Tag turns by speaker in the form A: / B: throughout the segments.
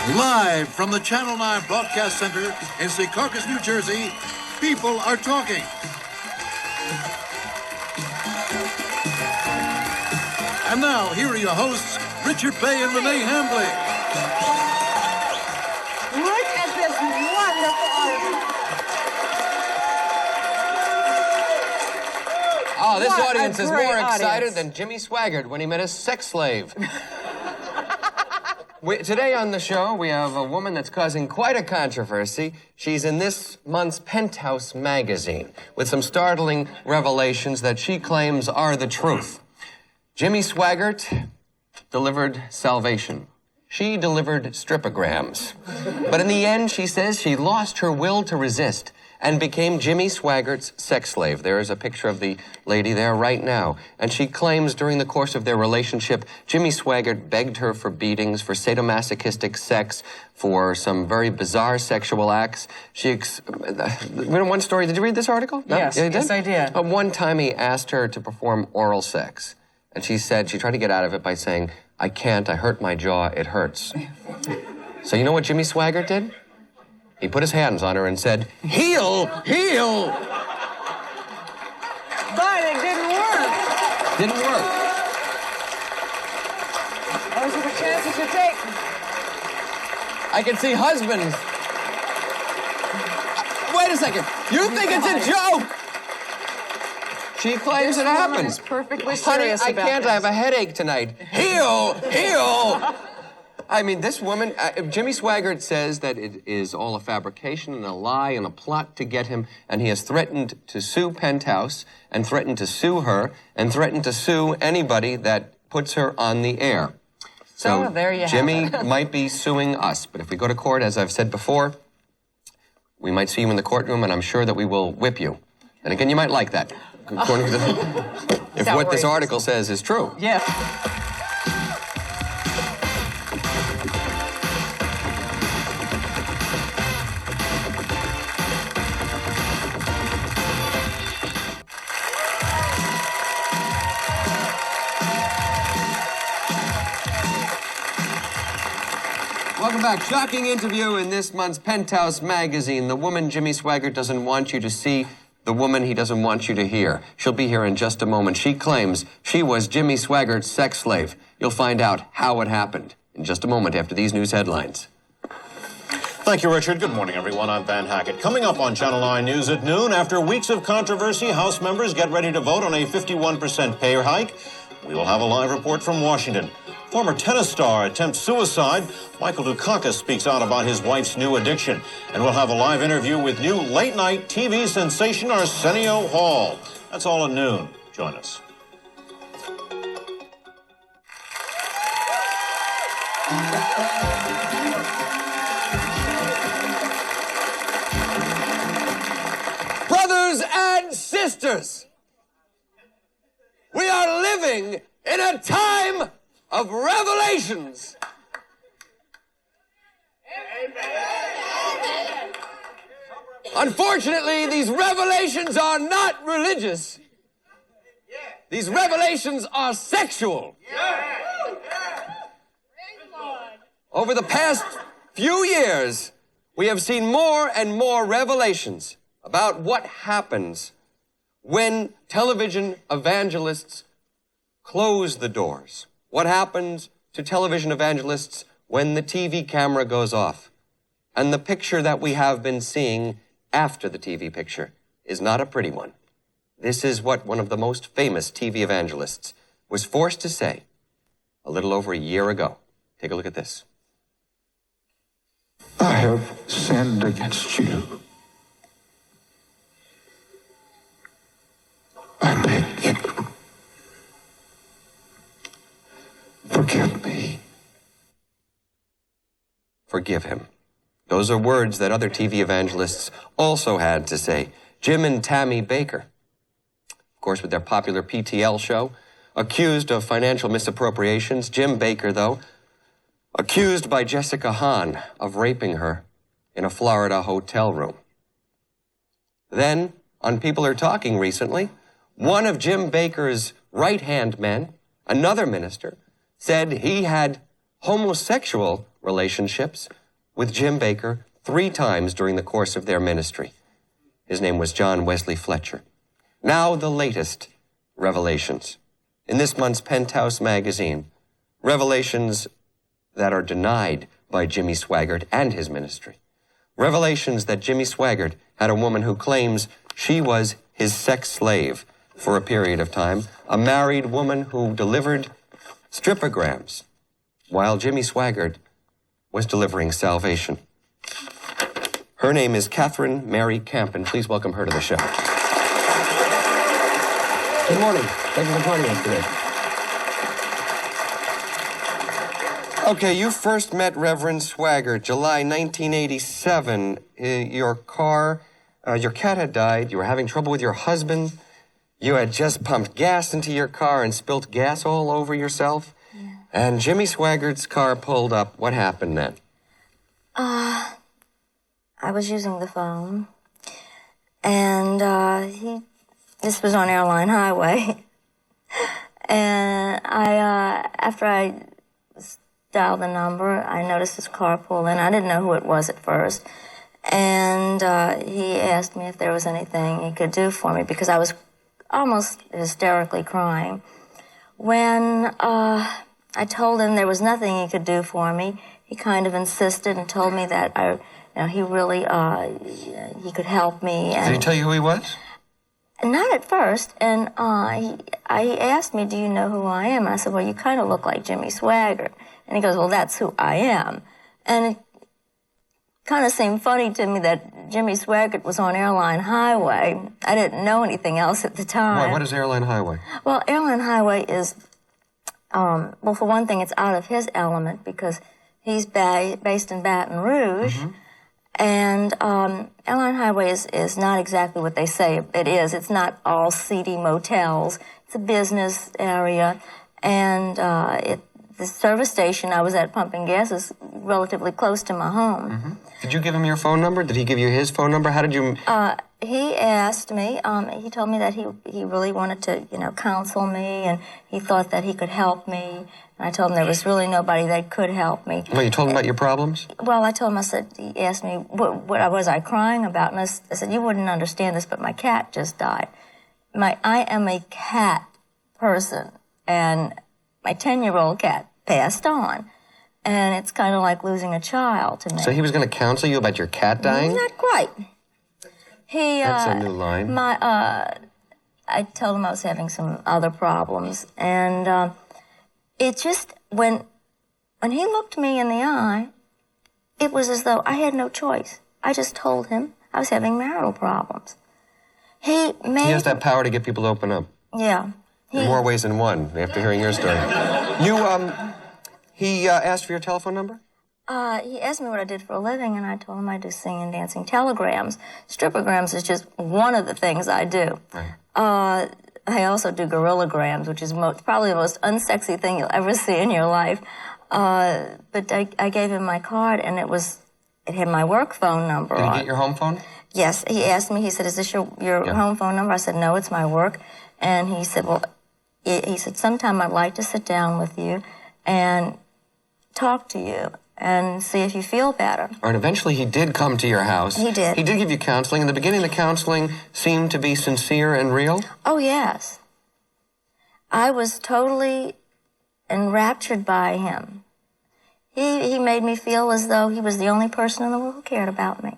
A: Live from the Channel 9 Broadcast Center in Secaucus, New Jersey, people are talking. And now, here are your hosts, Richard Bay and Renee Hambley.
B: Look at this wonderful audience.
C: Oh, this
B: What
C: audience
B: a
C: is
B: great
C: more excited
B: audience.
C: than Jimmy Swaggart when he met a sex slave. Today on the show, we have a woman that's causing quite a controversy. She's in this month's Penthouse Magazine with some startling revelations that she claims are the truth. Jimmy Swaggart delivered salvation. She delivered stripograms. But in the end, she says she lost her will to resist and became Jimmy Swaggart's sex slave. There is a picture of the lady there right now. And she claims during the course of their relationship, Jimmy Swaggart begged her for beatings, for sadomasochistic sex, for some very bizarre sexual acts. One story, did you read this article? No?
B: Yes, yes, I did.
C: One time he asked her to perform oral sex. And she said, she tried to get out of it by saying, "I can't, I hurt my jaw, it hurts." So you know what Jimmy Swaggart did? He put his hands on her and said, "Heel, heel."
B: But it didn't work.
C: Didn't work.
B: Those are the chances you take.
C: I can see husbands. Wait a second. You think it's a joke? She claims it happened.
B: Is perfectly
C: Honey,
B: serious
C: I
B: about
C: can't.
B: this.
C: I have a headache tonight. Heel, heel. I mean, this woman, Jimmy Swaggart says that it is all a fabrication and a lie and a plot to get him, and he has threatened to sue Penthouse and threatened to sue her and threatened to sue anybody that puts her on the air.
B: So there you have
C: Jimmy
B: it.
C: might be suing us, but if we go to court, as I've said before, we might see you in the courtroom, and I'm sure that we will whip you. And again, you might like that, according to if what this article says is true.
B: Yeah.
C: Welcome back. Shocking interview in this month's Penthouse Magazine. The woman Jimmy Swaggart doesn't want you to see, the woman he doesn't want you to hear. She'll be here in just a moment. She claims she was Jimmy Swaggart's sex slave. You'll find out how it happened in just a moment after these news headlines.
D: Thank you, Richard. Good morning, everyone. I'm Van Hackett. Coming up on Channel 9 News at noon, after weeks of controversy, House members get ready to vote on a 51% pay hike. We will have a live report from Washington. Former tennis star attempts suicide. Michael Dukakis speaks out about his wife's new addiction. And we'll have a live interview with new late-night TV sensation Arsenio Hall. That's all at noon. Join us.
C: Brothers and sisters, we are living in a time of revelations. Unfortunately, these revelations are not religious. These revelations are sexual. Over the past few years, we have seen more and more revelations about what happens when television evangelists close the doors. What happens to television evangelists when the TV camera goes off? And the picture that we have been seeing after the TV picture is not a pretty one. This is what one of the most famous TV evangelists was forced to say a little over a year ago. Take a look at this.
E: I have sinned against you. I beg you. Forgive me.
C: Forgive him. Those are words that other TV evangelists also had to say. Jim and Tammy Baker, of course, with their popular PTL show, accused of financial misappropriations. Jim Baker, though, accused by Jessica Hahn of raping her in a Florida hotel room. Then, on People Are Talking recently, one of Jim Baker's right-hand men, another minister, said he had homosexual relationships with Jim Bakker 3 times during the course of their ministry. His name was John Wesley Fletcher. Now the latest revelations. In this month's Penthouse Magazine, revelations that are denied by Jimmy Swaggart and his ministry. Revelations that Jimmy Swaggart had a woman who claims she was his sex slave for a period of time, a married woman who delivered stripograms while Jimmy Swaggart was delivering salvation. Her name is Catherine Mary Kampen. Please welcome her to the show. Good morning. Thank you for joining us today. Okay, you first met Reverend Swaggart July 1987. Your cat had died. You were having trouble with your husband. You had just pumped gas into your car and spilt gas all over yourself. Yeah. And Jimmy Swaggart's car pulled up. What happened then?
F: I was using the phone, and this was on Airline Highway, and after I dialed the number, I noticed his car pull in. I didn't know who it was at first, and he asked me if there was anything he could do for me because I was almost hysterically crying. When I told him there was nothing he could do for me, he kind of insisted and told me that he really he could help me. And
C: did he tell you who he was?
F: Not at first. And he asked me, "Do you know who I am?" And I said, "Well, you kind of look like Jimmy Swaggart." And he goes, "Well, that's who I am." And it kind of seemed funny to me that Jimmy Swaggart was on Airline Highway. I didn't know anything else at the time.
C: Why? What is Airline Highway?
F: Well, Airline Highway is, well, for one thing, it's out of his element because he's based in Baton Rouge. Mm-hmm. And Airline Highway is not exactly what they say it is. It's not all seedy motels. It's a business area. And the service station I was at pumping gas is relatively close to my home.
C: Mm-hmm. Did you give him your phone number? Did he give you his phone number? How did you...
F: He asked me, he told me that he really wanted to, counsel me, and he thought that he could help me. And I told him there was really nobody that could help me.
C: Well, you told him about your problems?
F: Well, I told him, he asked me, what was I crying about? And I said, you wouldn't understand this, but my cat just died. I am a cat person, and my 10-year-old cat passed on. And it's kind of like losing a child to me.
C: So he was going to counsel you about your cat dying?
F: Not quite.
C: That's a new line.
F: I told him I was having some other problems, and it just, when he looked me in the eye, it was as though I had no choice. I just told him I was having marital problems. He has
C: that power to get people to open up.
F: Yeah.
C: In more ways than one, after hearing your story. He asked for your telephone number?
F: He asked me what I did for a living, and I told him I do singing and dancing telegrams. Stripograms is just one of the things I do. Right. I also do gorillograms, which is probably the most unsexy thing you'll ever see in your life. But I gave him my card, and it had my work phone number on.
C: Did he get your home phone?
F: Yes. He asked me, he said, is this your home phone number? I said, no, it's my work. And he said, well, he said, sometime I'd like to sit down with you and talk to you and see if you feel better. All
C: right, eventually he did come to your house.
F: He did.
C: He did give you counseling. In the beginning, the counseling seemed to be sincere and real?
F: Oh, yes. I was totally enraptured by him. He made me feel as though he was the only person in the world who cared about me.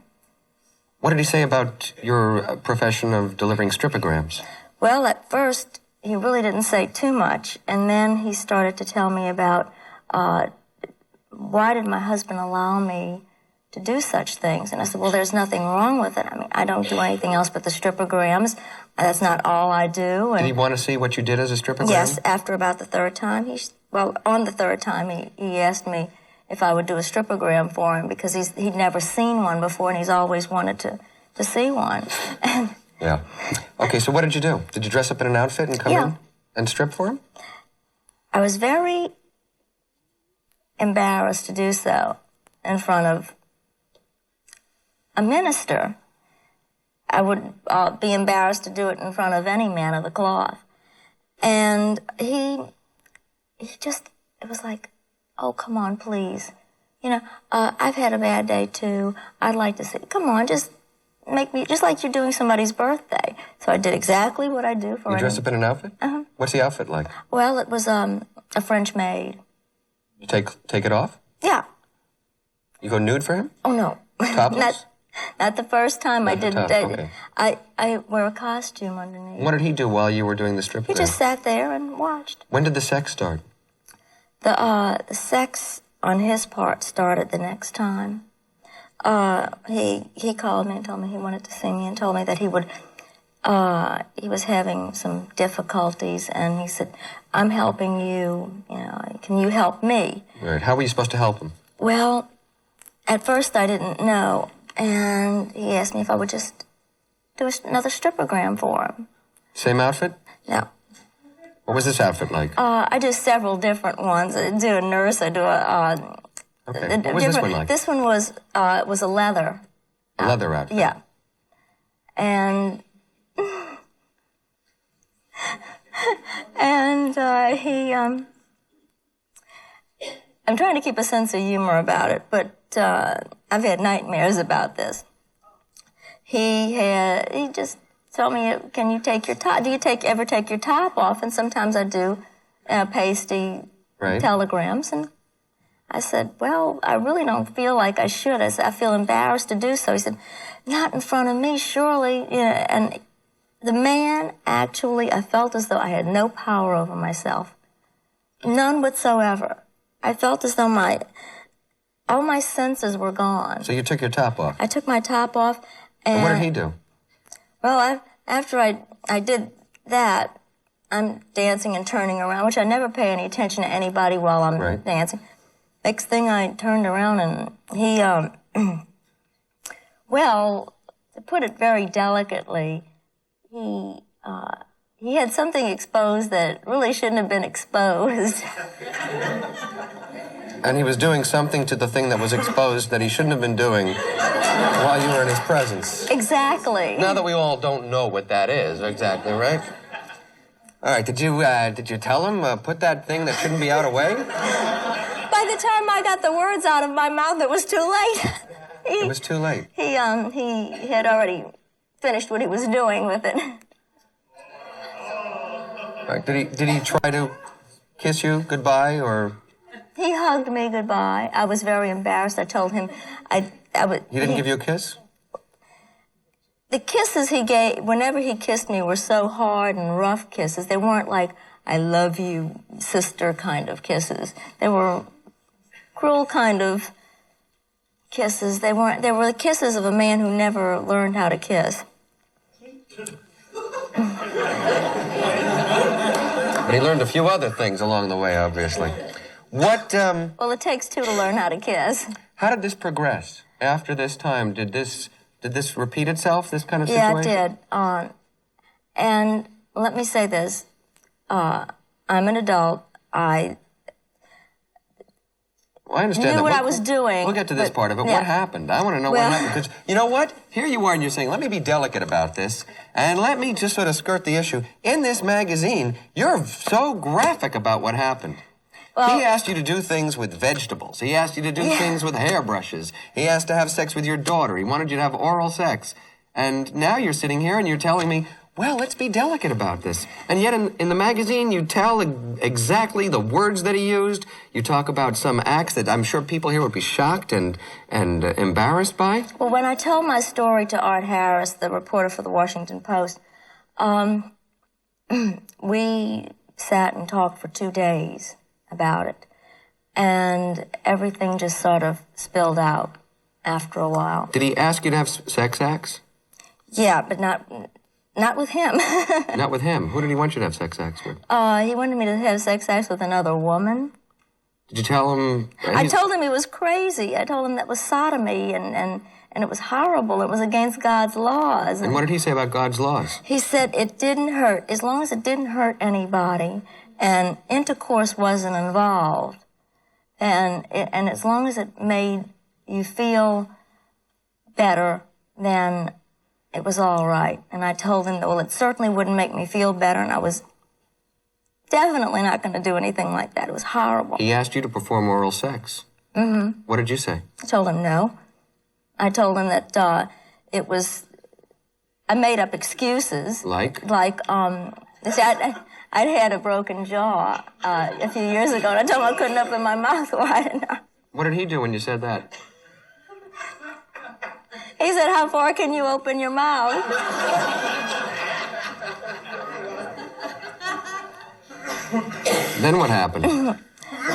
C: What did he say about your profession of delivering stripograms?
F: Well, at first, he really didn't say too much, and then he started to tell me about why did my husband allow me to do such things? And I said, well, there's nothing wrong with it. I mean, I don't do anything else but the stripograms. That's not all I do. And
C: did he want to see what you did as a stripogram?
F: Yes, after about the third time. On the third time, he asked me if I would do a stripogram for him because he'd never seen one before, and he's always wanted to see one.
C: Yeah. Okay, so what did you do? Did you dress up in an outfit and come in and strip for him?
F: I was very embarrassed to do so in front of a minister. I would be embarrassed to do it in front of any man of the cloth. And he just, it was like, oh, come on, please. I've had a bad day too. I'd like to say, come on, just make me, just like you're doing somebody's birthday. So I did exactly what I do for
C: You dressed up in an outfit?
F: Uh-huh.
C: What's the outfit like?
F: Well, it was a French maid.
C: You take it off?
F: Yeah.
C: You go nude for him?
F: Oh, no.
C: Topless?
F: Not the first time. I did.
C: Okay.
F: I wear a costume underneath.
C: What did he do while you were doing the strip?
F: He just sat there and watched.
C: When did the sex start?
F: The sex on his part started the next time. He called me and told me he wanted to see me and told me that he was having some difficulties, and he said, I'm helping you, can you help me?
C: Right. How were you supposed to help him?
F: Well, at first I didn't know, and he asked me if I would just do another strippogram for him.
C: Same outfit?
F: No.
C: What was this outfit like?
F: I do several different ones. I do a nurse, I do a...
C: Okay. What was this one like?
F: This one was a leather.
C: A leather outfit?
F: Yeah. And... he... I'm trying to keep a sense of humor about it, but I've had nightmares about this. He just told me, can you take your top, do you ever take your top off? And sometimes I do pasty telegrams. And I said, well, I really don't feel like I should. I said, I feel embarrassed to do so. He said, not in front of me, surely. And the man, actually, I felt as though I had no power over myself. None whatsoever. I felt as though all my senses were gone.
C: So you took your top off?
F: I took my top off. And
C: what did he do?
F: Well, after I did that, I'm dancing and turning around, which I never pay any attention to anybody while I'm dancing. Next thing, I turned around and he, well, to put it very delicately, he had something exposed that really shouldn't have been exposed.
C: And he was doing something to the thing that was exposed that he shouldn't have been doing while you were in his presence.
F: Exactly.
C: Now that we all don't know what that is, exactly, right? All right, did you tell him, put that thing that shouldn't be out away?
F: By the time I got the words out of my mouth, it was too late.
C: It was too late.
F: He had already finished what he was doing with it.
C: Right. Did he try to kiss you goodbye, or?
F: He hugged me goodbye. I was very embarrassed. I told him I would...
C: He didn't give you a kiss?
F: The kisses he gave, whenever he kissed me, were so hard and rough kisses. They weren't like, I love you, sister kind of kisses. They were cruel kind of kisses. They were the kisses of a man who never learned how to kiss.
C: But he learned a few other things along the way, obviously.
F: Well, it takes two to learn how to kiss.
C: How did this progress? After this time, did this repeat itself, this kind of situation?
F: Yeah, it did. And let me say this. I'm an adult. I
C: understand
F: knew what I was doing.
C: We'll get to this part of it. Yeah. What happened? I want to know what happened. Because you know what? Here you are, and you're saying, let me be delicate about this, and let me just sort of skirt the issue. In this magazine, you're so graphic about what happened. Well, he asked you to do things with vegetables. He asked you to do things with hairbrushes. He asked to have sex with your daughter. He wanted you to have oral sex. And now you're sitting here and you're telling me, well, let's be delicate about this. And yet in the magazine, you tell exactly the words that he used. You talk about some acts that I'm sure people here would be shocked and embarrassed by.
F: Well, when I told my story to Art Harris, the reporter for the Washington Post, we sat and talked for 2 days about it. And everything just sort of spilled out after a while.
C: Did he ask you to have sex acts?
F: Yeah, but not with him.
C: Not with him? Who did he want you to have sex acts with?
F: He wanted me to have sex acts with another woman.
C: Did you tell him?
F: I told him he was crazy. I told him that was sodomy and it was horrible. It was against God's laws.
C: And what did he say about God's laws?
F: He said it didn't hurt, as long as it didn't hurt anybody and intercourse wasn't involved. And as long as it made you feel better, then it was all right. And I told him that, well, it certainly wouldn't make me feel better, and I was definitely not going to do anything like that. It was horrible.
C: He asked you to perform oral sex.
F: Mm-hmm.
C: What did you say?
F: I told him no. I told him that it was... I made up excuses.
C: Like?
F: See, I'd had a broken jaw a few years ago, and I told him I couldn't open my mouth wide enough.
C: What did he do when you said that?
F: He said, how far can you open your mouth?
C: Then what happened?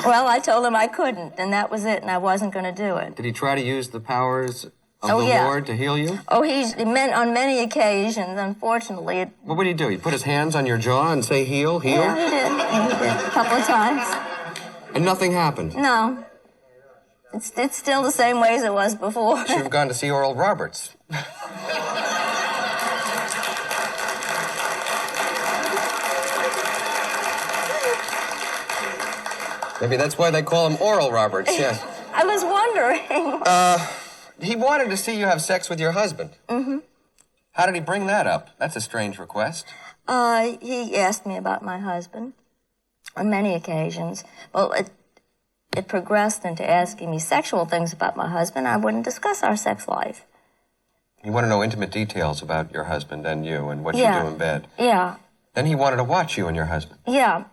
F: Well, I told him I couldn't, and that was it, and I wasn't going to do it.
C: Did he try to use the powers of the
F: yeah.
C: Lord to heal you?
F: Oh, he meant on many occasions, unfortunately.
C: What would he do? He'd put his hands on your jaw and say, heal, heal?
F: Yeah, he did. He did a couple of times.
C: And nothing happened?
F: No. It's still the same way as it was before.
C: You should have gone to see Oral Roberts. Maybe that's why they call him Oral Roberts, yes.
F: I was wondering.
C: He wanted to see you have sex with your husband.
F: Mm-hmm.
C: How did he bring that up? That's a strange request.
F: He asked me about my husband on many occasions. Well, it progressed into asking me sexual things about my husband. I wouldn't discuss our sex life.
C: He wanted to know intimate details about your husband and you and what you do in bed.
F: Yeah.
C: Then he wanted to watch you and your husband.
F: Yeah.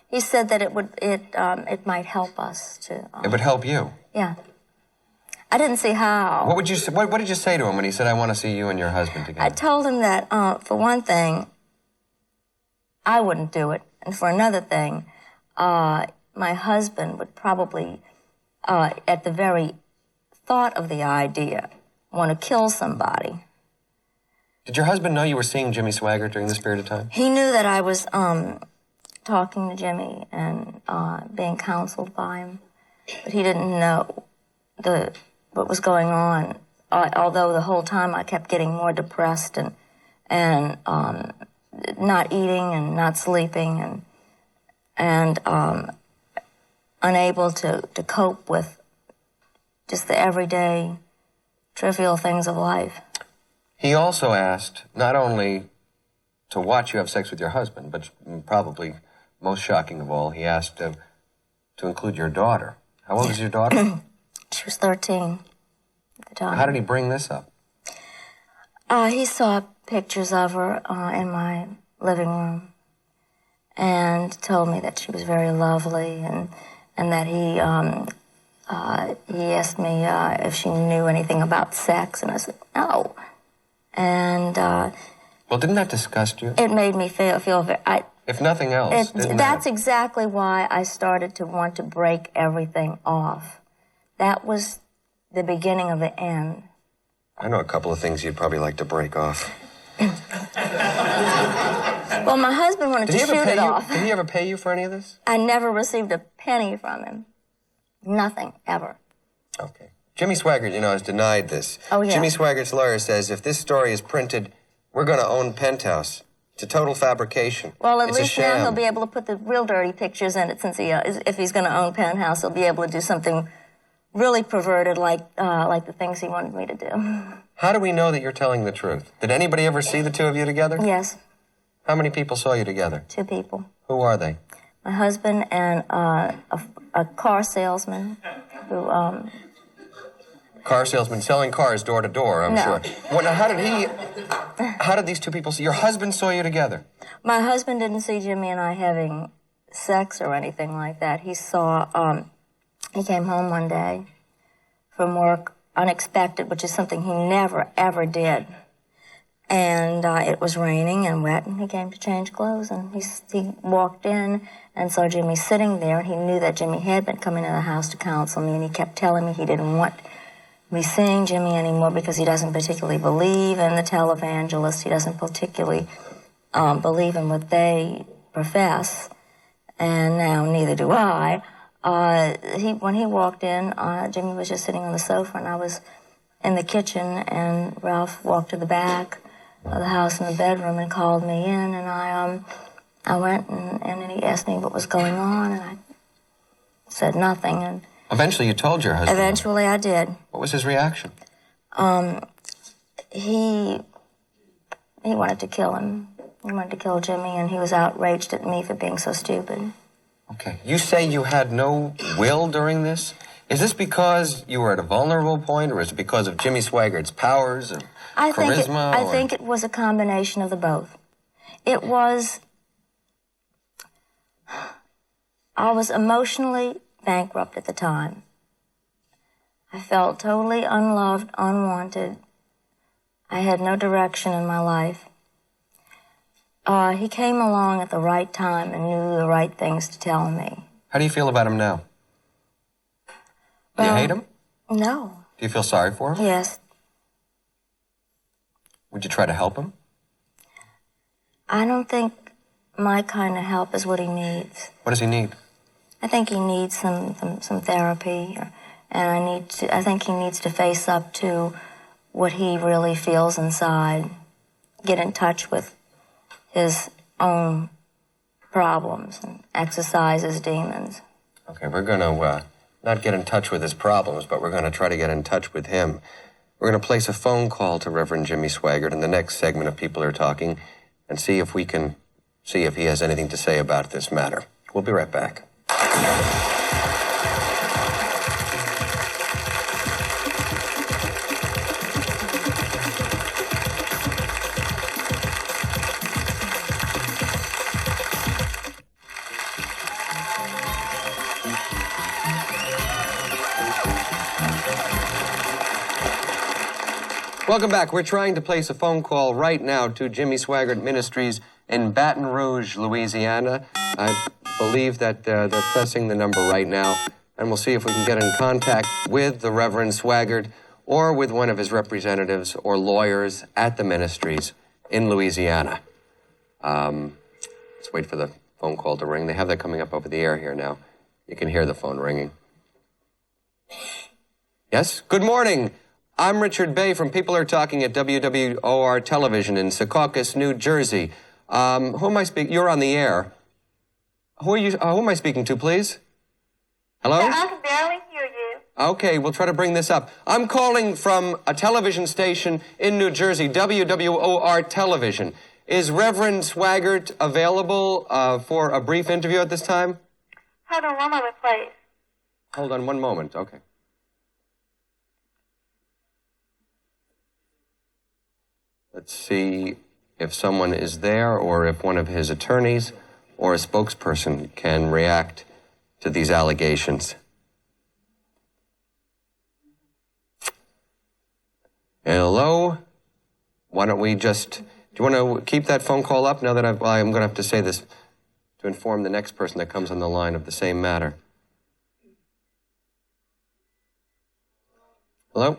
F: He said that it might help us to...
C: It would help you?
F: Yeah. I didn't see how.
C: What did you say to him when he said, I want to see you and your husband together?
F: I told him that, for one thing, I wouldn't do it. And for another thing, my husband would probably, at the very thought of the idea, want to kill somebody.
C: Did your husband know you were seeing Jimmy Swaggart during this period of time?
F: He knew that I was talking to Jimmy and being counseled by him, but he didn't know what was going on. Although the whole time I kept getting more depressed and not eating and not sleeping and unable to cope with just the everyday trivial things of life.
C: He also asked not only to watch you have sex with your husband, but probably most shocking of all, he asked to include your daughter. How old is your daughter?
F: She was 13 at the time.
C: How did he bring this up?
F: He saw pictures of her in my living room and told me that she was very lovely and that he asked me if she knew anything about sex, and I said, no. And...
C: well, didn't that disgust you?
F: It made me feel very...
C: If nothing else,
F: that's exactly why I started to want to break everything off. That was the beginning of the end.
C: I know a couple of things you'd probably like to break off.
F: Well, my husband wanted to shoot it off.
C: Did he ever pay you for any of this?
F: I never received a penny from him. Nothing, ever.
C: Okay. Jimmy Swaggart, has denied this.
F: Oh, yeah.
C: Jimmy Swaggart's lawyer says if this story is printed, we're going to own Penthouse. It's a total fabrication.
F: Well, at
C: it's
F: least now he'll be able to put the real dirty pictures in it, since if he's going to own Penthouse, he'll be able to do something really perverted like the things he wanted me to do.
C: How do we know that you're telling the truth? Did anybody ever see the two of you together?
F: Yes.
C: How many people saw you together?
F: 2 people.
C: Who are they?
F: My husband and a car salesman who...
C: Car salesman selling cars door to door, I'm sure. Well, now, how did these 2 people see? Your husband saw you together?
F: My husband didn't see Jimmy and I having sex or anything like that. He saw, he came home one day from work, unexpected, which is something he never, ever did. And it was raining and wet, and he came to change clothes, and he walked in and saw Jimmy sitting there, and he knew that Jimmy had been coming to the house to counsel me, and he kept telling me he didn't want me seeing Jimmy anymore because he doesn't particularly believe in the televangelists. He doesn't particularly believe in what they profess, and now neither do I. When he walked in, Jimmy was just sitting on the sofa, and I was in the kitchen, and Ralph walked to the back of the house in the bedroom and called me in, and I went, and then he asked me what was going on, and I said nothing, and
C: eventually you told your husband?
F: Eventually I did.
C: What was his reaction?
F: He wanted to kill him. He wanted to kill Jimmy, and he was outraged at me for being so stupid.
C: Okay. You say you had no will during this? Is this because you were at a vulnerable point, or is it because of Jimmy Swaggart's powers and charisma?
F: I think it was a combination of the both. It was... I was emotionally bankrupt at the time. I felt totally unloved, unwanted. I had no direction in my life. He came along at the right time and knew the right things to tell me.
C: How do you feel about him now? Do you hate him?
F: No.
C: Do you feel sorry for him?
F: Yes.
C: Would you try to help him?
F: I don't think my kind of help is what he needs.
C: What does he need?
F: I think he needs some therapy, and I think he needs to face up to what he really feels inside, get in touch with his own problems and exercise his demons.
C: Okay, we're going to not get in touch with his problems, but we're going to try to get in touch with him. We're going to place a phone call to Reverend Jimmy Swaggart in the next segment of People Are Talking and see if we can see if he has anything to say about this matter. We'll be right back. Welcome back. We're trying to place a phone call right now to Jimmy Swaggart Ministries in Baton Rouge, Louisiana. I believe that they're pressing the number right now, and we'll see if we can get in contact with the Reverend Swaggart or with one of his representatives or lawyers at the ministries in Louisiana. Let's wait for the phone call to ring. They have that coming up over the air here now. You can hear the phone ringing. Yes? Good morning. I'm Richard Bay from People Are Talking at WWOR Television in Secaucus, New Jersey. Who am I speaking? You're on the air. Who am I speaking to, please? Hello?
G: Yeah, I can barely hear you.
C: Okay, we'll try to bring this up. I'm calling from a television station in New Jersey, WWOR Television. Is Reverend Swaggart available for a brief interview at this time?
G: Hold on one moment, please.
C: Hold on one moment, okay. Let's see if someone is there or if one of his attorneys or a spokesperson can react to these allegations. Hello? Why don't we just... Do you want to keep that phone call up now that I'm going to have to say this to inform the next person that comes on the line of the same matter? Hello?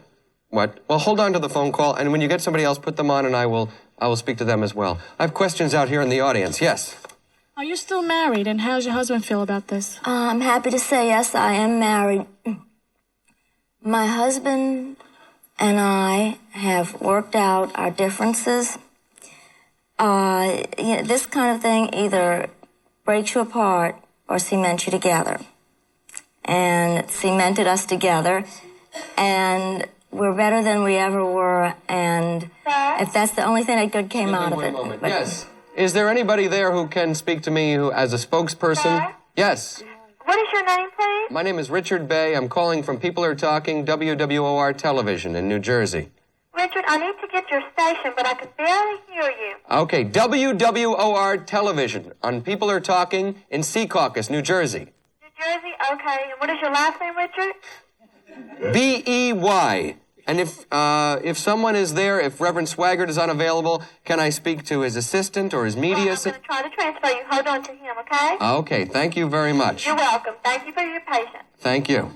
C: What? Well, hold on to the phone call, and when you get somebody else, put them on, and I will speak to them as well. I have questions out here in the audience. Yes?
H: Are you still married, and how's your husband feel about this?
F: I'm happy to say, yes, I am married. My husband and I have worked out our differences. This kind of thing either breaks you apart or cements you together. And it cemented us together, and we're better than we ever were, and if that's the only thing that good came out of it. But
C: yes. Is there anybody there who can speak to me who, as a spokesperson?
G: Sir?
C: Yes.
G: What is your name, please?
C: My name is Richard Bay. I'm calling from People Are Talking, WWOR Television in New Jersey.
G: Richard, I need to get your station, but I can barely hear you.
C: Okay, WWOR Television on People Are Talking in Secaucus, New Jersey.
G: New Jersey? Okay. And what is your last name, Richard?
C: B-E-Y. And if someone is there, if Reverend Swaggart is unavailable, can I speak to his assistant or his media assistant?
G: I'm going to try to transfer you. Hold on to him, okay?
C: Okay, thank you very much.
G: You're welcome. Thank you for your patience.
C: Thank you.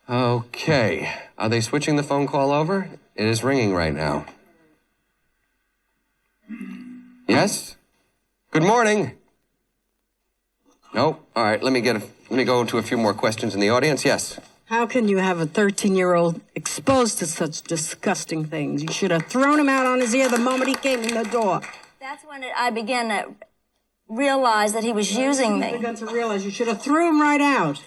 C: Okay. Are they switching the phone call over? It is ringing right now. Yes? Good morning. No? All right, let me go into a few more questions in the audience. Yes?
B: How can you have a 13-year-old exposed to such disgusting things? You should have thrown him out on his ear the moment he came in the door.
F: that's when I began to realize that he was using me.
B: I began to realize you should have threw him right out.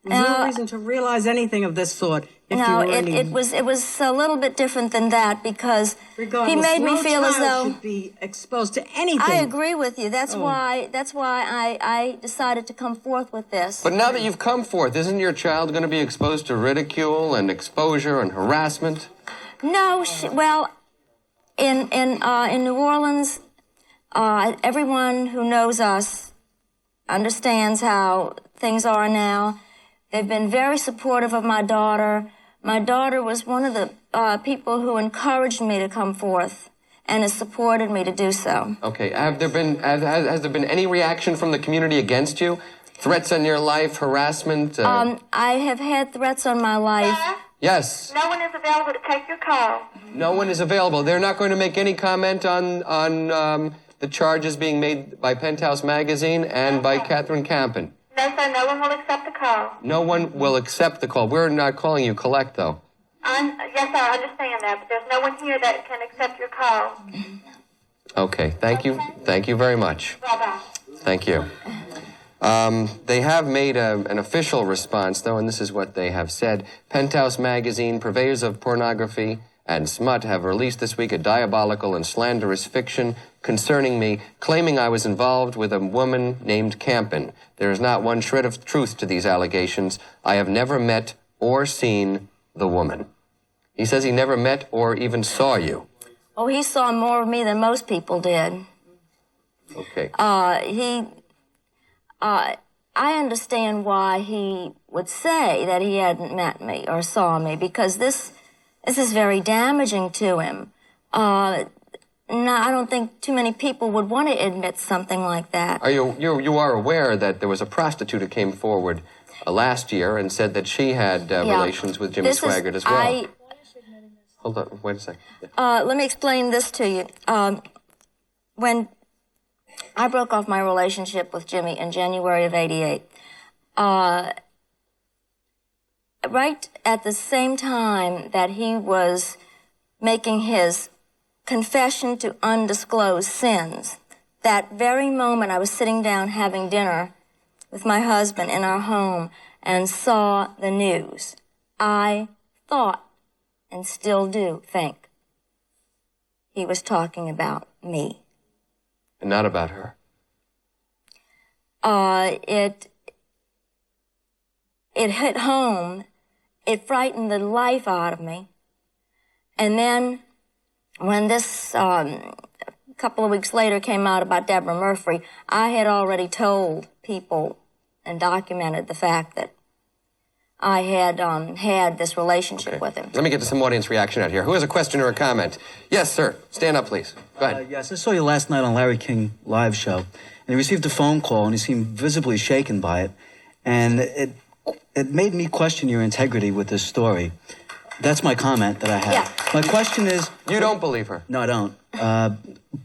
B: There's no reason to realize anything of this sort. If
F: No,
B: you were any-
F: it was a little bit different than that because
B: Regardless,
F: he made me
B: no
F: feel as
B: child
F: though
B: should be exposed to anything.
F: I agree with you. That's why I decided to come forth with this.
C: But now that you've come forth, isn't your child going to be exposed to ridicule and exposure and harassment?
F: No, well, in New Orleans, everyone who knows us understands how things are now. They've been very supportive of my daughter. My daughter was one of the people who encouraged me to come forth and has supported me to do so.
C: Okay. Has there been any reaction from the community against you? Threats on your life, harassment?
F: I have had threats on my life.
C: Yes.
G: No one is available to take your call.
C: No one is available. They're not going to make any comment on the charges being made by Penthouse Magazine and by Catherine Kampen.
G: No, sir, no one will accept the call.
C: No one will accept the call. We're not calling you collect, though.
G: Yes, sir, I understand that, but there's no one here that can accept your call.
C: Okay. Thank you. Thank you very much.
G: Bye-bye.
C: Thank you. They have made an official response, though, and this is what they have said. Penthouse Magazine, purveyors of pornography and smut, have released this week a diabolical and slanderous fiction concerning me, claiming I was involved with a woman named Kampen. There is not one shred of truth to these allegations. I have never met or seen the woman. He says he never met or even saw you.
F: Oh, he saw more of me than most people did.
C: Okay.
F: I understand why he would say that he hadn't met me or saw me, because this is very damaging to him. No, I don't think too many people would want to admit something like that.
C: You are aware that there was a prostitute who came forward last year and said that she had relations with Jimmy Swaggart as well. Hold on, wait a second. Yeah.
F: Let me explain this to you. When I broke off my relationship with Jimmy in January of '88, right at the same time that he was making his confession to undisclosed sins, that very moment I was sitting down having dinner with my husband in our home and saw the news. I thought, and still do think, he was talking about me.
C: And not about her.
F: It hit home. It frightened the life out of me. And then when this couple of weeks later came out about Deborah Murphy, I had already told people and documented the fact that I had had this relationship with him.
C: Let me get to some audience reaction out here. Who has a question or a comment? Yes, sir. Stand up, please. Go ahead.
I: Yes, I saw you last night on Larry King live show, and he received a phone call, and he seemed visibly shaken by it, and it made me question your integrity with this story. That's my comment that I have.
F: Yeah.
I: My question is...
C: You don't believe her?
I: No, I don't.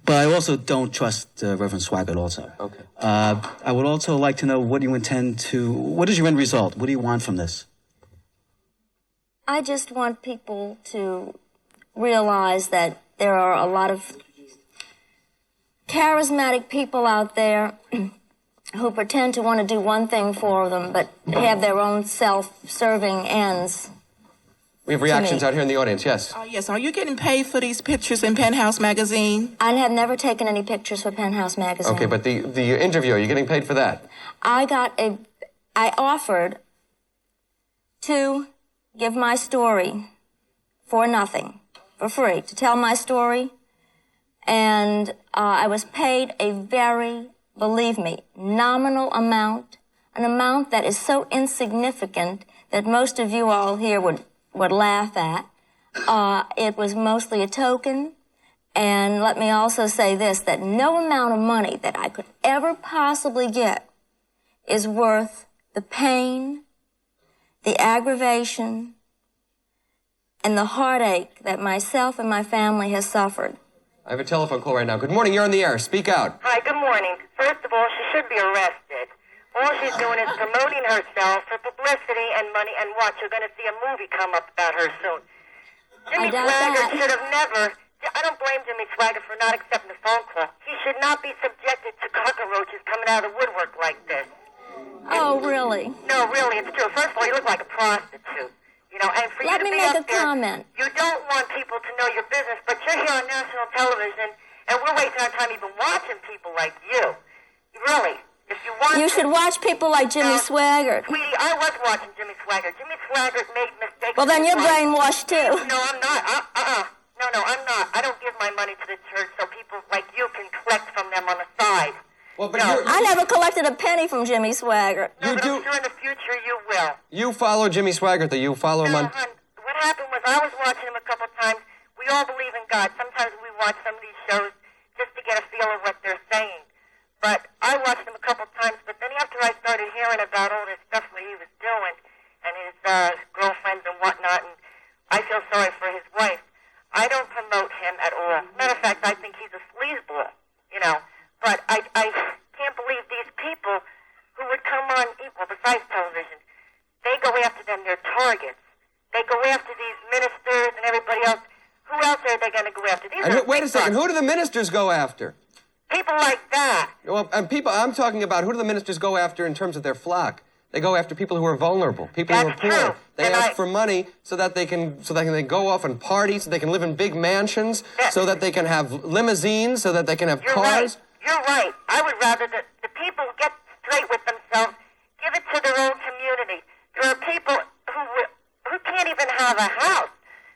I: But I also don't trust Reverend Swaggart also.
C: Okay.
I: I would also like to know what you intend to... What is your end result? What do you want from this?
F: I just want people to realize that there are a lot of charismatic people out there who pretend to want to do one thing for them, but have their own self-serving ends.
C: We have reactions out here in the audience, yes.
J: Yes, are you getting paid for these pictures in Penthouse Magazine?
F: I have never taken any pictures for Penthouse Magazine.
C: Okay, but the interview, are you getting paid for that?
F: I offered to give my story for nothing, for free, to tell my story, and I was paid a very, believe me, nominal amount, an amount that is so insignificant that most of you all here would laugh at. It was mostly a token, and let me also say this, that no amount of money that I could ever possibly get is worth the pain, the aggravation, and the heartache that myself and my family has suffered.
C: I have a telephone call right now. Good morning, you're on the air. Speak out.
G: Hi, good morning. First of all, she should be arrested. All she's doing is promoting herself for publicity and money, and watch, you're going to see a movie come up about her soon. Jimmy Swaggart should have never... I don't blame Jimmy Swaggart for not accepting the phone call. He should not be subjected to cockroaches coming out of the woodwork like this.
F: Oh, really?
G: No, really, it's true. First of all, you look like a prostitute. You And for
F: Let
G: you to
F: me
G: be
F: make
G: up
F: a
G: there,
F: comment.
G: you don't want people to know your business, but you're here on national television, and we're wasting our time even watching people like you. Really. If you want
F: You should watch people like Jimmy Swaggart.
G: Sweetie, I was watching Jimmy Swaggart. Jimmy Swaggart made mistakes.
F: Well, then you're brainwashed, too.
G: No, I'm not. No, I'm not. I don't give my money to the church so people like you can collect from them on the side.
C: Well, but
G: No.
F: I never collected a penny from Jimmy Swaggart.
G: No,
C: You
G: but
C: do-
G: I'm sure in the future you will.
C: You follow Jimmy Swaggart, though. You follow him
G: No,
C: on...
G: hon, what happened was I was watching him a couple times. We all believe in God. Sometimes we watch some of these shows just to get a feel of what they're saying. But I watched him a couple times, but then after I started hearing about all this stuff that he was doing and his girlfriends and whatnot, and I feel sorry for his wife. I don't promote him at all. Matter of fact, I think he's a sleazeball, But I can't believe these people who would come on equal, besides television, they go after them, they're targets. They go after these ministers and everybody else. Who else are they going to go after?
C: Wait a second. Who do the ministers go after?
G: People like that.
C: Well, and I'm talking about who do the ministers go after in terms of their flock? They go after people who are vulnerable, people who are
G: That's
C: poor.
G: true.
C: They
G: And
C: ask for money so that they can go off and party, so they can live in big mansions, so that they can have limousines, so that they can have
G: You're
C: cars.
G: right. You're right. I would rather that the people get straight with themselves, give it to their own community. There are people who can't even have a house.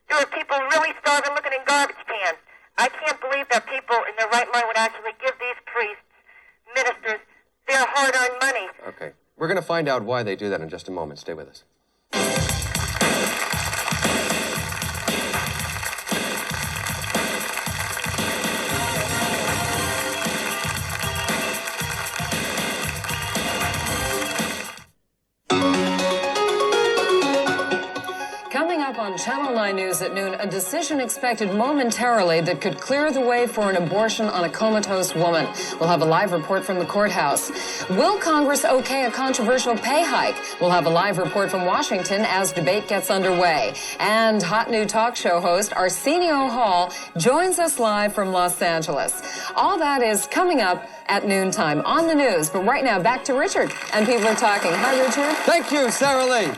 G: There are people really starving looking in garbage cans. I can't believe that people in their right mind would actually give these priests, ministers, their hard-earned money.
C: Okay. We're going to find out why they do that in just a moment. Stay with us.
K: Coming up on Channel 9 News at noon, a decision expected momentarily that could clear the way for an abortion on a comatose woman. We'll have a live report from the courthouse. Will Congress okay a controversial pay hike? We'll have a live report from Washington as debate gets underway. And hot new talk show host Arsenio Hall joins us live from Los Angeles. All that is coming up at noontime on the news. But right now, back to Richard. And people are talking. Hi, Richard.
C: Thank you, Sarah Lee.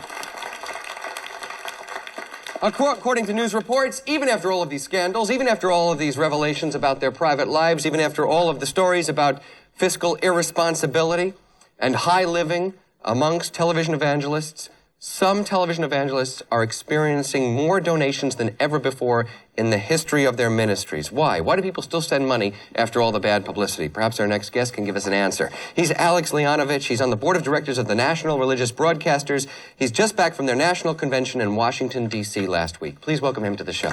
C: According to news reports, even after all of these scandals, even after all of these revelations about their private lives, even after all of the stories about fiscal irresponsibility and high living amongst television evangelists, some television evangelists are experiencing more donations than ever before in the history of their ministries. Why? Why do people still send money after all the bad publicity? Perhaps our next guest can give us an answer. He's Alex Leonovich. He's on the board of directors of the National Religious Broadcasters. He's just back from their national convention in Washington, D.C. last week. Please welcome him to the show.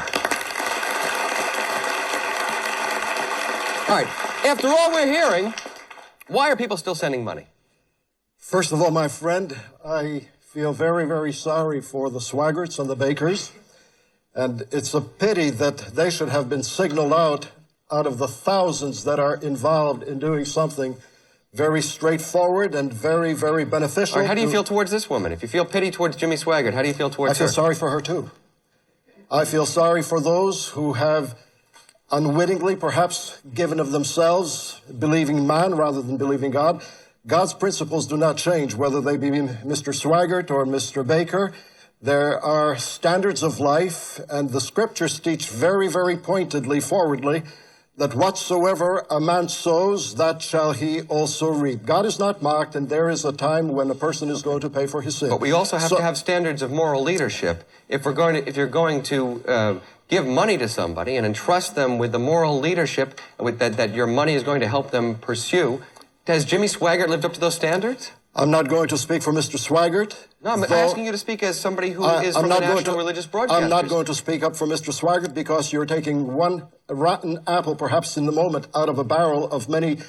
C: All right. After all we're hearing, why are people still sending money?
L: First of all, my friend, I feel very, very sorry for the Swaggarts and the Bakers. And it's a pity that they should have been signaled out of the thousands that are involved in doing something very straightforward and very, very beneficial.
C: All right, how do you feel towards this woman? If you feel pity towards Jimmy Swaggart, how do you feel towards her?
L: I feel sorry for her, too. I feel sorry for those who have unwittingly, perhaps given of themselves, believing man rather than believing God. God's principles do not change, whether they be Mr. Swaggart or Mr. Baker. There are standards of life, and the scriptures teach very, very pointedly, forwardly, that whatsoever a man sows, that shall he also reap. God is not mocked, and there is a time when a person is going to pay for his sin.
C: But we also have to have standards of moral leadership. If you're going to give money to somebody and entrust them with the moral leadership that your money is going to help them pursue, has Jimmy Swaggart lived up to those standards?
L: I'm not going to speak for Mr. Swaggart.
C: No, I'm asking you to speak as somebody who is from the National Religious Broadcasters.
L: I'm not going to speak up for Mr. Swaggart because you're taking one rotten apple, perhaps in the moment, out of a barrel of many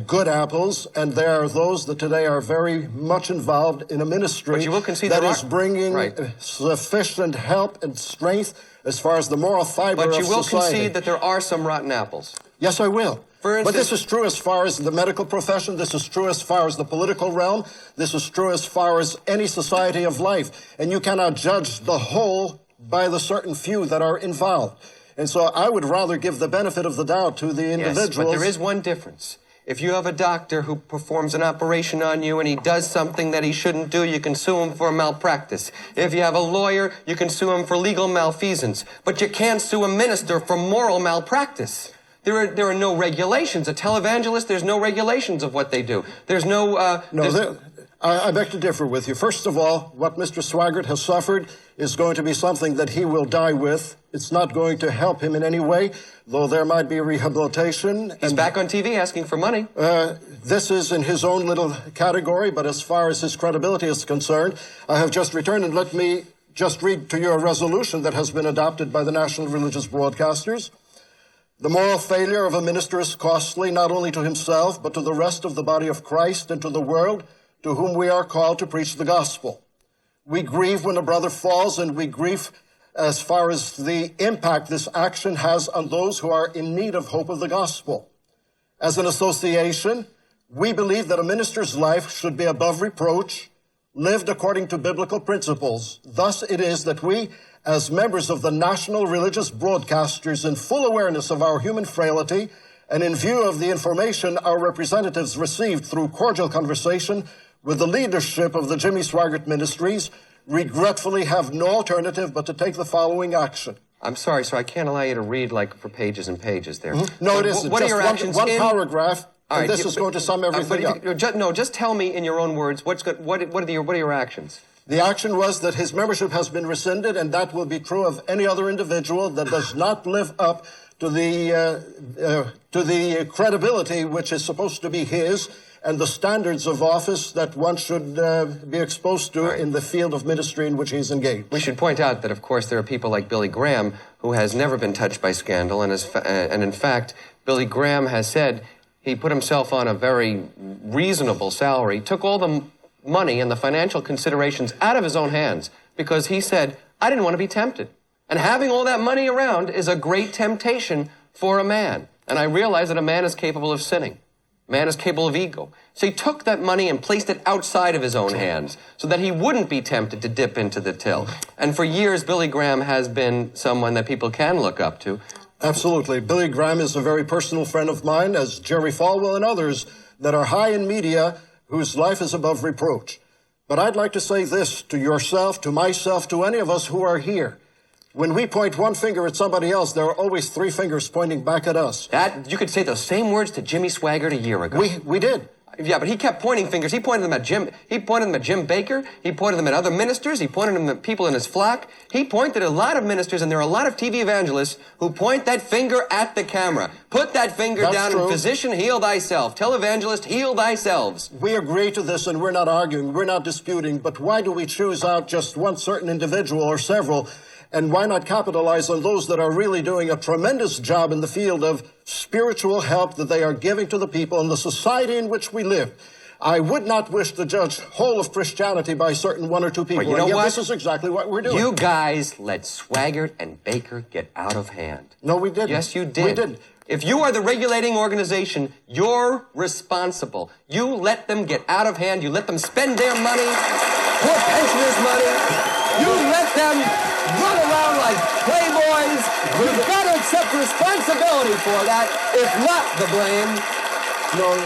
L: good apples, and there are those that today are very much involved in a ministry that is bringing sufficient help and strength as far as the moral fiber of society.
C: But you will concede that there are some rotten apples.
L: Yes, I will.
C: For instance,
L: but this is true as far as the medical profession. This is true as far as the political realm. This is true as far as any society of life. And you cannot judge the whole by the certain few that are involved. And so I would rather give the benefit of the doubt to the individuals.
C: Yes, but there is one difference. If you have a doctor who performs an operation on you and he does something that he shouldn't do, you can sue him for malpractice. If you have a lawyer, you can sue him for legal malfeasance. But you can't sue a minister for moral malpractice. There are no regulations. A televangelist, there's no regulations of what they do. There's no...
L: I beg to differ with you. First of all, what Mr. Swaggart has suffered is going to be something that he will die with. It's not going to help him in any way, though there might be rehabilitation.
C: He's back on TV asking for money.
L: This is in his own little category, but as far as his credibility is concerned, I have just returned, and let me just read to you a resolution that has been adopted by the National Religious Broadcasters. The moral failure of a minister is costly not only to himself, but to the rest of the body of Christ and to the world, to whom we are called to preach the gospel. We grieve when a brother falls, and we grieve as far as the impact this action has on those who are in need of hope of the gospel. As an association, we believe that a minister's life should be above reproach, lived according to biblical principles. Thus it is that we, as members of the National Religious Broadcasters, in full awareness of our human frailty, and in view of the information our representatives received through cordial conversation with the leadership of the Jimmy Swaggart Ministries, regretfully have no alternative but to take the following action.
C: I'm sorry, sir, I can't allow you to read like for pages and pages there.
L: Mm-hmm. No, it isn't.
C: What are your
L: one
C: actions
L: one paragraph,
C: All
L: and
C: right,
L: this is going to sum everything up.
C: Just tell me in your own words, what are your actions?
L: The action was that his membership has been rescinded, and that will be true of any other individual that does not live up to the credibility which is supposed to be his, and the standards of office that one should be exposed to in the field of ministry in which he's engaged.
C: We should point out that, of course, there are people like Billy Graham who has never been touched by scandal, and in fact, Billy Graham has said he put himself on a very reasonable salary, took all the money and the financial considerations out of his own hands because he said, I didn't want to be tempted. And having all that money around is a great temptation for a man. And I realize that a man is capable of sinning. Man is capable of ego. So he took that money and placed it outside of his own hands so that he wouldn't be tempted to dip into the till. And for years, Billy Graham has been someone that people can look up to.
L: Absolutely. Billy Graham is a very personal friend of mine, as Jerry Falwell and others that are high in media whose life is above reproach. But I'd like to say this to yourself, to myself, to any of us who are here. When we point one finger at somebody else, there are always three fingers pointing back at us.
C: You could say those same words to Jimmy Swaggart a year ago.
L: We did.
C: Yeah, but he kept pointing fingers. He pointed them at Jim. He pointed them at Jim Baker. He pointed them at other ministers. He pointed them at people in his flock. He pointed at a lot of ministers, and there are a lot of TV evangelists who point that finger at the camera. Put that finger down.
L: True.
C: And physician, heal thyself. Televangelist, heal thyselves.
L: We agree to this, and we're not arguing. We're not disputing. But why do we choose out just one certain individual or several? And why not capitalize on those that are really doing a tremendous job in the field of spiritual help that they are giving to the people in the society in which we live? I would not wish to judge whole of Christianity by certain one or two people.
C: Well, you know what?
L: This is exactly what we're doing.
C: You guys let Swaggart and Baker get out of hand.
L: No, we didn't.
C: Yes, you did.
L: We didn't.
C: If you are the regulating organization, you're responsible. You let them get out of hand. You let them spend their money, poor pensioners' money. You let them run around like playboys. You've got to accept responsibility for that, if not the blame.
L: No,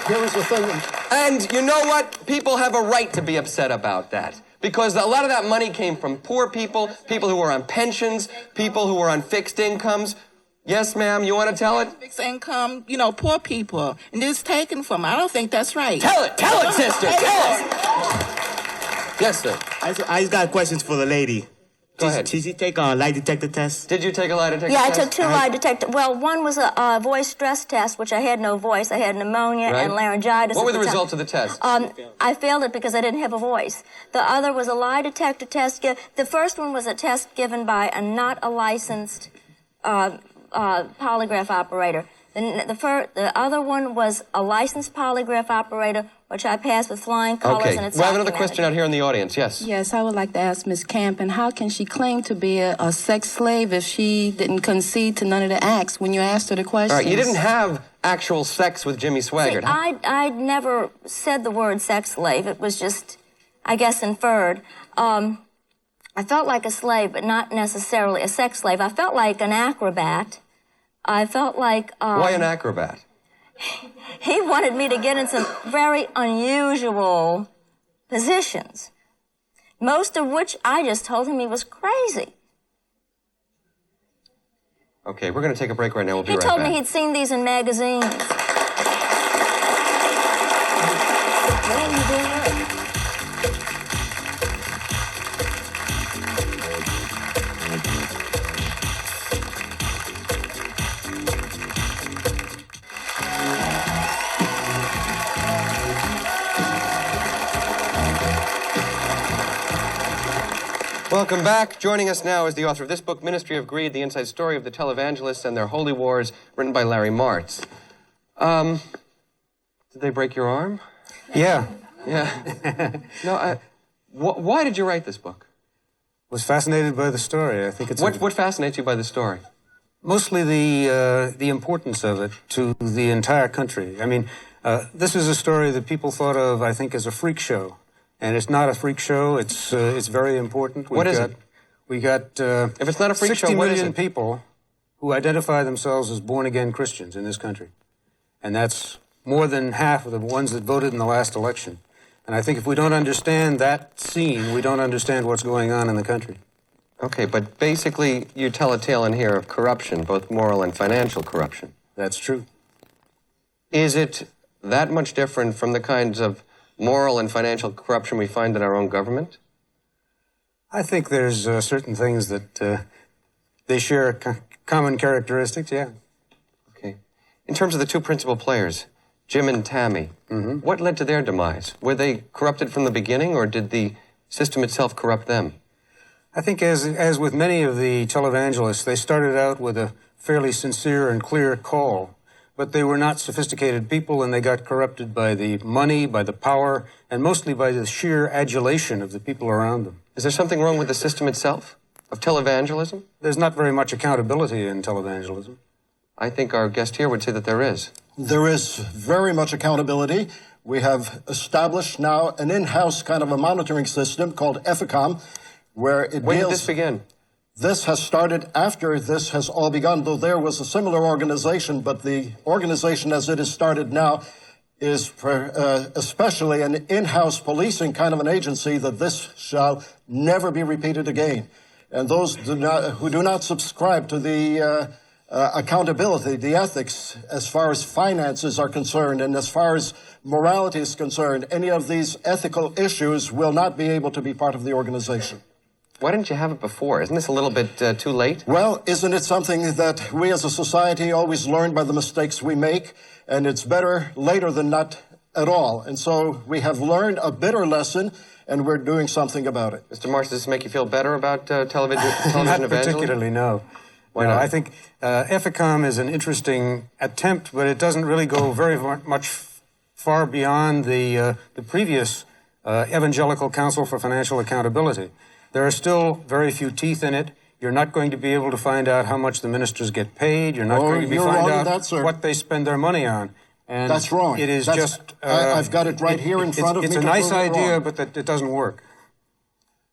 L: here is the thing.
C: And you know what? People have a right to be upset about that. Because a lot of that money came from poor people, people who were on pensions, people who were on fixed incomes. Yes, ma'am, you want to tell it?
J: Fixed income, poor people. And it's taken from, I don't think that's right.
C: Tell it, sister, tell it. Yes, sir.
M: I just got questions for the lady.
C: Go ahead.
M: Did you take a lie detector test?
C: Did you take a lie detector
F: test?
C: Yeah,
F: I took two lie detector. Well, one was a voice stress test, which I had no voice. I had pneumonia and laryngitis.
C: What were the results of the test?
F: I failed it because I didn't have a voice. The other was a lie detector test. The first one was a test given by not a licensed polygraph operator. The other one was a licensed polygraph operator, which I passed with flying colors, and it's
C: we have another question out here in the audience. Yes.
H: Yes, I would like to ask Ms. Kampen, how can she claim to be a sex slave if she didn't concede to none of the acts when you asked her the questions?
C: All right, you didn't have actual sex with Jimmy Swaggart.
F: See, I never said the word sex slave. It was just, I guess, inferred. I felt like a slave, but not necessarily a sex slave. I felt like an acrobat. I felt like...
C: Why an acrobat?
F: he wanted me to get in some very unusual positions, most of which I just told him he was crazy.
C: Okay, we're going to take a break right now. We'll be right
F: He
C: back.
F: told me he'd seen these in magazines. What are you doing?
C: Welcome back. Joining us now is the author of this book, Ministry of Greed, The Inside Story of the Televangelists and Their Holy Wars, written by Larry Martz. Did they break your arm?
N: Yeah.
C: Yeah. No, why did you write this book?
N: Was fascinated by the story. I think it's
C: what fascinates you by the story?
N: Mostly the importance of it to the entire country. I mean, this is a story that people thought of, I think, as a freak show. And it's not a freak show. It's very important.
C: What is it?
N: We got
C: if it's not a freak show,
N: 60
C: what is
N: million
C: it?
N: people who identify themselves as born-again Christians in this country. And that's more than half of the ones that voted in the last election. And I think if we don't understand that scene, we don't understand what's going on in the country.
C: Okay, but basically you tell a tale in here of corruption, both moral and financial corruption.
N: That's true.
C: Is it that much different from the kinds of moral and financial corruption we find in our own government?
N: I think there's certain things that they share common characteristics, yeah.
C: Okay. In terms of the two principal players, Jim and Tammy, what led to their demise? Were they corrupted from the beginning, or did the system itself corrupt them?
N: I think as with many of the televangelists, they started out with a fairly sincere and clear call. But they were not sophisticated people, and they got corrupted by the money, by the power, and mostly by the sheer adulation of the people around them.
C: Is there something wrong with the system itself, of televangelism?
N: There's not very much accountability in televangelism.
C: I think our guest here would say that there is.
L: There is very much accountability. We have established now an in-house kind of a monitoring system called EFICOM, where it
C: When did this begin?
L: This has started after this has all begun, though there was a similar organization, but the organization as it is started now is especially an in-house policing kind of an agency that this shall never be repeated again. And those who do not subscribe to the accountability, the ethics, as far as finances are concerned and as far as morality is concerned, any of these ethical issues will not be able to be part of the organization.
C: Why didn't you have it before? Isn't this a little bit too late?
L: Well, isn't it something that we as a society always learn by the mistakes we make? And it's better later than not at all. And so we have learned a bitter lesson, and we're doing something about it.
C: Mr. Martz, does this make you feel better about television
N: Not
C: evangelism?
N: particularly, no.
C: Why not?
N: I think EFICOM is an interesting attempt, but it doesn't really go very much far beyond the previous Evangelical Council for Financial Accountability. There are still very few teeth in it. You're not going to be able to find out how much the ministers get paid. You're not going to find out what they spend their money on. And
L: that's wrong.
N: It is just...
L: I've got it right here in front of me.
N: It's a nice idea, but it doesn't work.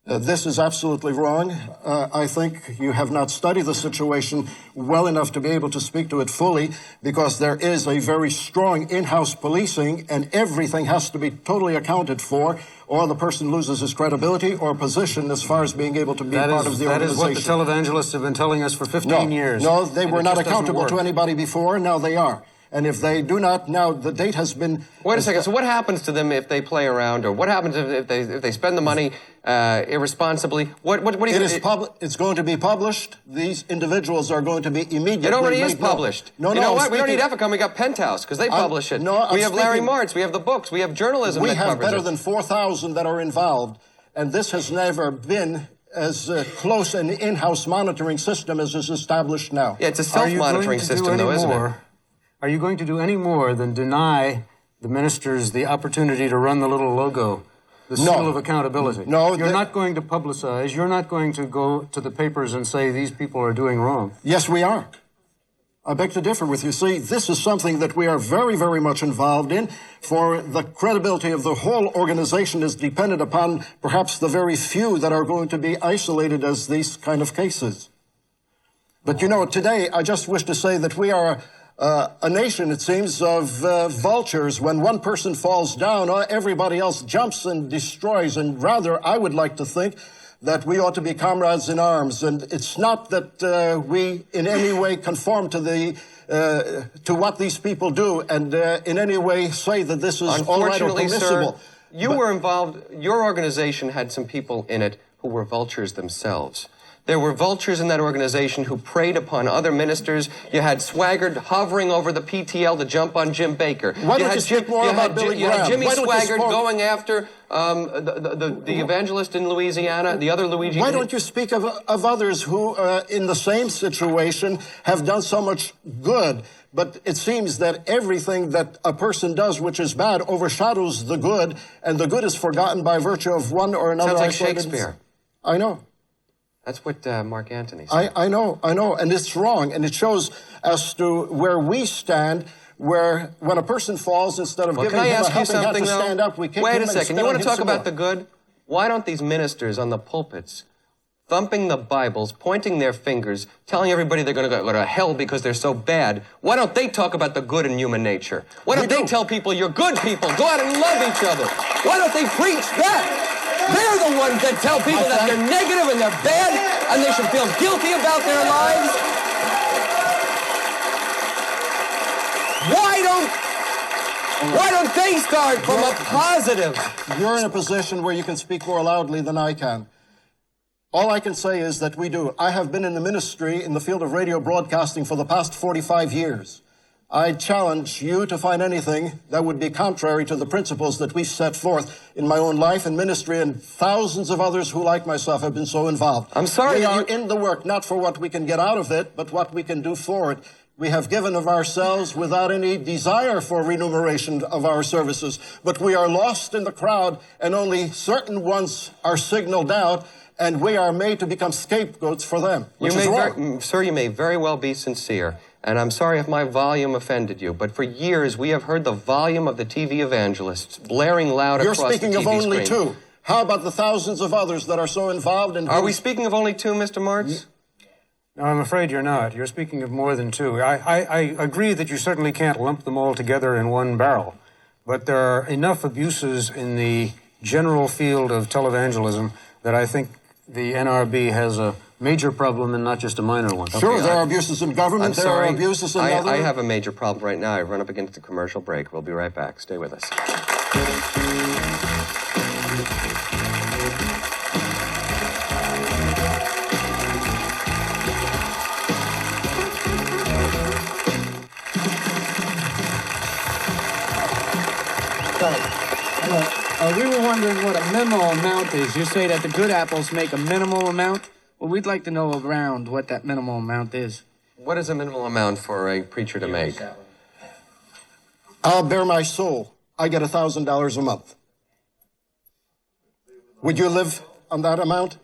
L: This is absolutely wrong. I think you have not studied the situation well enough to be able to speak to it fully, because there is a very strong in-house policing, and everything has to be totally accounted for, or the person loses his credibility or position as far as being able to be part of the organization.
N: That is what the televangelists have been telling us for 15 years.
L: No, they were not accountable to anybody before. Now they are. And if they do not, now the date has been...
C: Wait a second. So what happens to them if they play around, or what happens if they spend the money irresponsibly? What do you think?
L: It's going to be published. These individuals are going to be immediately...
C: It already is published.
L: No,
C: you know what? We don't need EFICOM. We got Penthouse, because they publish it. We have Larry Martz. We have the books. We have journalism that covers it.
L: We have better than 4,000 that are involved, and this has never been as close an in-house monitoring system as is established now.
C: Yeah, it's a self-monitoring system, though, isn't it?
N: Are you going to do any more than deny the ministers the opportunity to run the little logo, the seal of accountability?
L: No.
N: You're not going to publicize. You're not going to go to the papers and say these people are doing wrong.
L: Yes, we are. I beg to differ with you. See, this is something that we are very, very much involved in, for the credibility of the whole organization is dependent upon perhaps the very few that are going to be isolated as these kind of cases. But you know, today I just wish to say that we are a nation, it seems, of vultures. When one person falls down, everybody else jumps and destroys. And rather, I would like to think that we ought to be comrades in arms. And it's not that we in any way conform to what these people do and in any way say that this is all right or permissible.
C: Sir, you were involved, your organization had some people in it who were vultures themselves. There were vultures in that organization who preyed upon other ministers. You had Swaggart hovering over the PTL to jump on Jim Baker.
L: Why don't you speak more about Billy Graham?
C: You had Jimmy Swaggart going after the evangelist in Louisiana, the other Louisiana.
L: Why don't you speak of others who, in the same situation, have done so much good? But it seems that everything that a person does which is bad overshadows the good, and the good is forgotten by virtue of one or another.
C: Sounds like Shakespeare.
L: I know.
C: That's what Mark Antony said.
L: I know, and it's wrong, and it shows as to where we stand, where when a person falls, instead of giving him a helping hand to stand up, we kick him.
C: Wait a second, you want to talk about the good? Why don't these ministers on the pulpits, thumping the Bibles, pointing their fingers, telling everybody they're going to go to hell because they're so bad, why don't they talk about the good in human nature? Why don't they tell people you're good people, go out and love each other? Why don't they preach that? They're the ones that tell people that they're negative and they're bad and they should feel guilty about their lives. Why don't they start from a positive?
L: You're in a position where you can speak more loudly than I can. All I can say is that we do. I have been in the ministry in the field of radio broadcasting for the past 45 years. I challenge you to find anything that would be contrary to the principles that we've set forth in my own life and ministry, and thousands of others who, like myself, have been so involved.
C: I'm sorry.
L: We are in the work, not for what we can get out of it, but what we can do for it. We have given of ourselves without any desire for remuneration of our services, but we are lost in the crowd, and only certain ones are signaled out, and we are made to become scapegoats for them, which is wrong.
C: Sir, you may very well be sincere. And I'm sorry if my volume offended you, but for years we have heard the volume of the TV evangelists blaring loud across the TV screen.
L: You're speaking of only two. How about the thousands of others that are so involved in...
C: Are we speaking of only two, Mr. Martz?
N: No, I'm afraid you're not. You're speaking of more than two. I agree that you certainly can't lump them all together in one barrel, but there are enough abuses in the general field of televangelism that I think the NRB has a major problem and not just a minor one.
L: Sure, there are abuses in government, there are abuses in other...
C: I have a major problem right now. I've run up against the commercial break. We'll be right back. Stay with us.
O: We were wondering what a minimal amount is. You say that the good apples make a minimal amount? Well, we'd like to know around what that minimal amount is.
C: What is a minimal amount for a preacher to make?
L: I'll bare my soul. I get $1,000 a month. Would you live on that amount?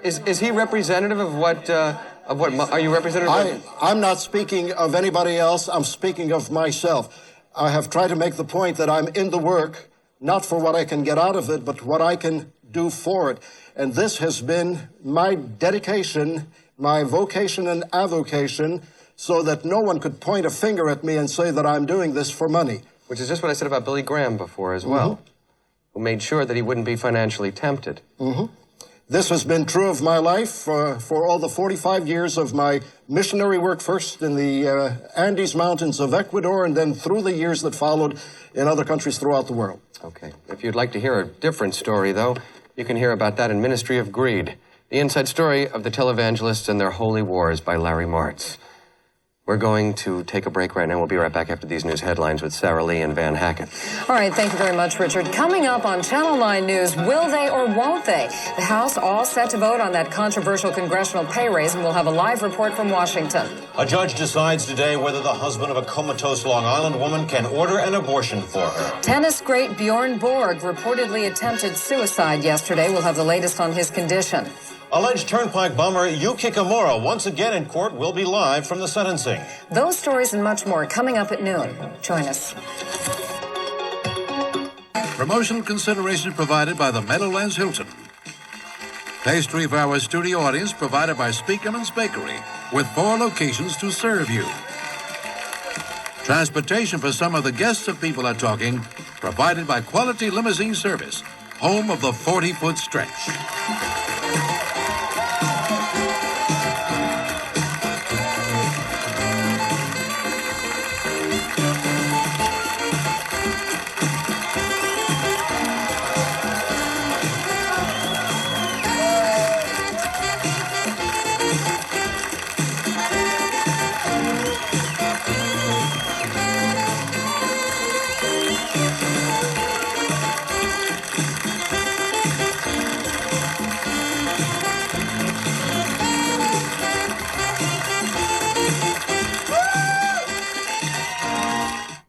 C: Is he representative of what are you representative of?
L: I'm not speaking of anybody else. I'm speaking of myself. I have tried to make the point that I'm in the work, not for what I can get out of it, but what I can do for it. And this has been my dedication, my vocation and avocation, so that no one could point a finger at me and say that I'm doing this for money.
C: Which is just what I said about Billy Graham before as well, who made sure that he wouldn't be financially tempted.
L: This has been true of my life for all the 45 years of my missionary work, first in the Andes Mountains of Ecuador, and then through the years that followed in other countries throughout the world.
C: Okay. If you'd like to hear a different story, though, you can hear about that in Ministry of Greed, the inside story of the televangelists and their holy wars by Larry Martz. We're going to take a break right now. We'll be right back after these news headlines with Sarah Lee and Van Hackett.
K: All right, thank you very much, Richard. Coming up on Channel 9 News, will they or won't they? The House all set to vote on that controversial congressional pay raise, and we'll have a live report from Washington.
D: A judge decides today whether the husband of a comatose Long Island woman can order an abortion for her.
K: Tennis great Bjorn Borg reportedly attempted suicide yesterday. We'll have the latest on his condition.
D: Alleged Turnpike bomber Yuki Kimura once again in court will be live from the sentencing.
K: Those stories and much more coming up at noon. Join us.
A: Promotional consideration provided by the Meadowlands Hilton. Pastry for our studio audience provided by Speakerman's Bakery, with 4 locations to serve you. Transportation for some of the guests of People Are Talking, provided by Quality Limousine Service, home of the 40-foot stretch.